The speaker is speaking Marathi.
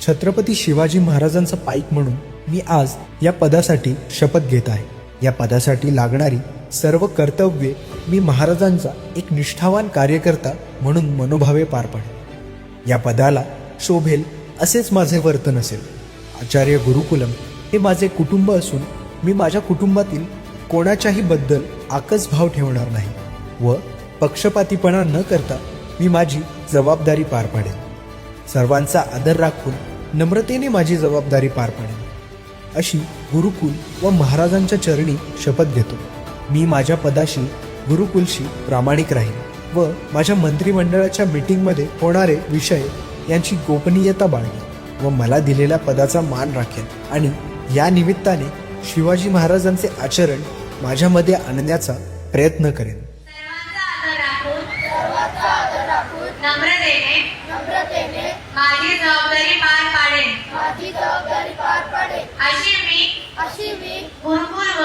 छत्रपती शिवाजी महाराजांचा पाईक म्हणून मी आज या पदासाठी शपथ घेत आहे। या पदासाठी लागणारी सर्व कर्तव्ये मी महाराजांचा एक निष्ठावान कार्यकर्ता म्हणून मनोभावे पार पाडेन। या पदाला शोभेल असेच माझे वर्तन असेल। आचार्य गुरुकुलम हे माझे कुटुंब असून मी माझ्या कुटुंबातील कोणाच्याही बद्दल आकस भाव ठेवणार नाही व पक्षपातीपणा न करता मी माझी जबाबदारी पार पाडेन। सर्वांचा आदर राखून नम्रतेने माझी जबाबदारी पार पाडेन अशी गुरुकुल व महाराजांच्या चरणी शपथ घेतो। मी माझ्या पदाशी गुरुकुलशी प्रामाणिक राहीन व माझ्या मंत्रिमंडळाच्या मीटिंगमध्ये होणारे विषय यांची गोपनीयता बाळगेन व मला दिलेल्या पदाचा मान राखेन आणि या निमित्ताने शिवाजी महाराजांचे आचरण माझ्यामध्ये आणण्याचा प्रयत्न करेन। नम्रतेने माझी जबाबदारी पार पाडेन अशी मी गुरुकुल व